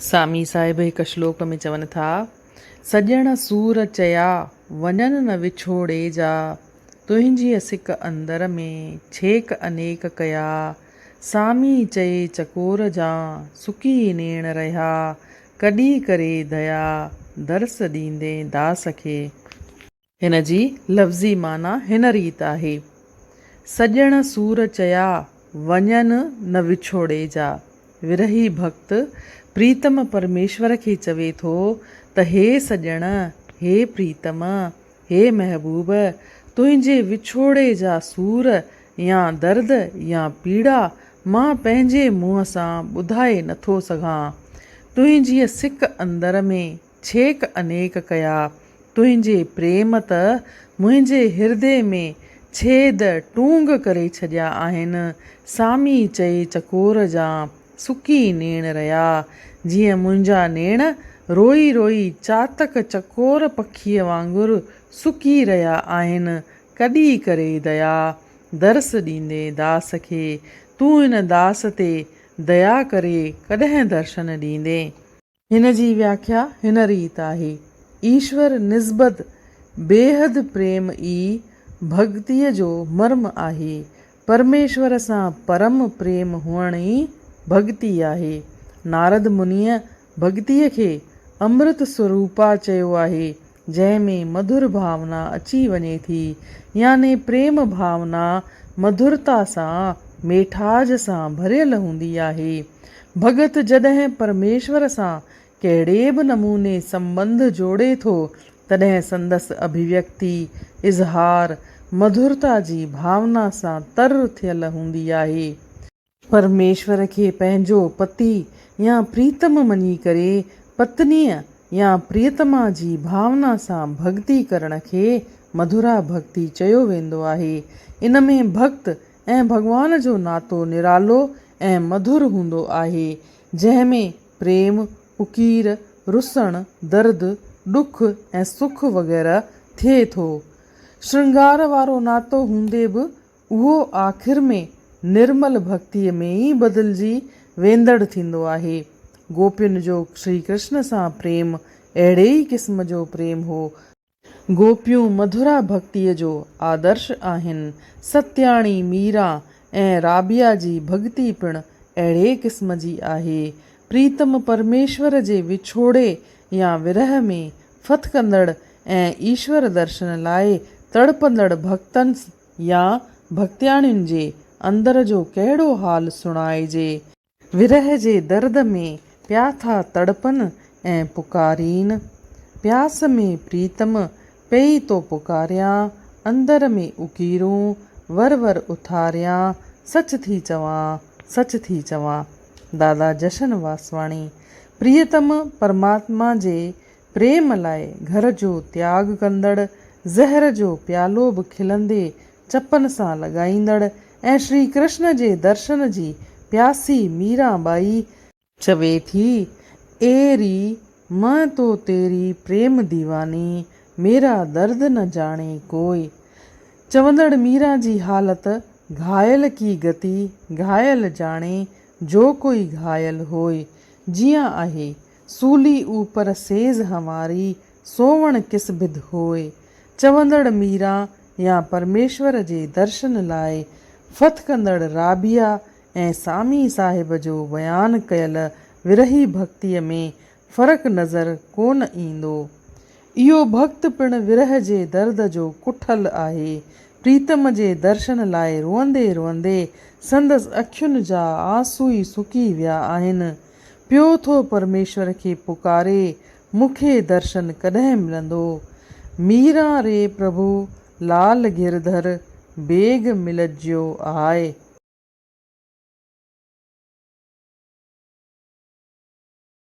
स्वामी साहिब हिकु श्लोक में चवनि था, सॼण सूर चया वञनि न विछोड़े जा, तुंहिंजी सिक अंदर में छेक अनेक कया, सामी चए चकोर जा सुकी नेण रहिया, कॾहिं करे दया दर्स ॾींदे दास खे। हिन जी लफ़्ज़ी माना हिन रीत आहे, सॼण सूर चया वञनि न विछोड़े जा। विरही भक्त प्रीतम परमेश्वर खे चवे थो त हे सॼण, हे प्रीतम, हे महबूब, तुंहिंजे विछोड़े जा सूर या दर्द या पीड़ा मां पंहिंजे मुंहं सां ॿुधाए नथो सघां। तुंहिंजी सिक अंदर में छेक अनेक कया, तुंहिंजे प्रेम त मुंहिंजे हृदय में छेद टूंग करे छॾिया आहिनि। सामी चए चकोर जा सुकी नेण रहिया, जीअं मुंहिंजा नेण रोई रोई चातक चकोर पखीअ वांगुरु सुकी रहिया आहिनि। कॾहिं करे दया दर्स ॾींदे दास खे, तूं हिन दास ते दया करे कॾहिं दर्शन ॾींदे। हिन जी व्याख्या हिन रीत आहे, ईश्वर निस्बत बेहद प्रेम ई भक्तीअ जो मर्म आहे। परमेश्वर सां परम प्रेम हुअण ई भक्ति आहे। नारद मुनीअ भक्तीअ खे अमृत स्वरूपा चयो आहे, जंहिंमें मधुर भावना अची वञे थी, याने प्रेम भावना मधुरता सां मेठाज सां भरियल हूंदी आहे। भगत जॾहिं परमेश्वर सां कहिड़े बि नमूने संबंध जोड़े थो, तॾहिं संदसि अभिव्यक्ति इज़हार मधुरता जी भावना सां तर थियल हूंदी आहे। परमेश्वर खे पंहिंजो पति या प्रीतम मञी करे पत्नीअ या प्रियतमा जी भावना सां भक्ति करण खे मधुरा भक्ति चयो वेंदो आहे। इन में भक्त ऐं भॻवान जो नातो निरालो ऐं मधुर हूंदो आहे, जंहिंमें प्रेम, उकीर, रुसण, दर्द, ॾुख ऐं सुख वग़ैरह थिए थो। श्रृंगार वारो नातो हूंदे बि उहो आख़िर में निर्मल भक्तिअ में ई बदिलजी वेंदड़ थींदो आहे। गोपियुनि जो श्री कृष्ण सां प्रेम अहिड़े ई क़िस्म जो प्रेम हो। गोपियूं मधुरा भक्तिअ जो आदर्श आहिनि। सत्याणी मीरा ऐं राबिया जी भक्ति पिणु अहिड़े क़िस्म जी आहे। प्रीतम परमेश्वर जे विछोड़े या विरह में फतकंदड़ ऐं ईश्वर दर्शन लाइ तड़पंदड़ भक्तनि या भक्त्याणियुनि जे अंदर जो कहिड़ो हाल सुणाइजे। विरह जे दर्द में पिया था तड़पन ऐं पुकारीन, प्यास में प्रीतम पई तो पुकारियां, अंदर में उकीरूं वर वर उथारियां, सच थी चवां सच थी चवां। दादा जशन वासवाणी। प्रियतम परमात्मा जे प्रेम लाइ घर जो त्याग कंदड़, ज़हर जो प्यालो बि खिलंदे चपन सां लॻाईंदड़ ऐं श्री कृष्ण जे दर्शन जी प्यासी मीराबाई चवे थी, एरी मैं तो तेरी प्रेम दीवानी, मेरा दर्द न जाने कोई। चवंदड़ मीरा जी हालत घायल की गति घायल जाने जो कोई घायल होय। जियां आहे, सूली ऊपर सेज हमारी सोवण किस बिध होय। चवंदड़ मीरा या परमेश्वर जे दर्शन लाइ फतकंदड़ राबिया ऐं सामी साहिब जो बयानु कयल विरही भक्तिअ में फ़र्क़ु नज़र कोन ईंदो। इहो भक्त पिणु विरह जे दर्द जो कुठल आहे। प्रीतम जे दर्शन लाइ रोअंदे रोअंदे संदसि अखियुनि जा आंसू ई सुकी विया आहिनि। पियो थो परमेश्वर खे पुकारे, मूंखे दर्शन कॾहिं मिलंदो। मीरा रे प्रभु लाल गिरधर बेग मिलज्यो आए।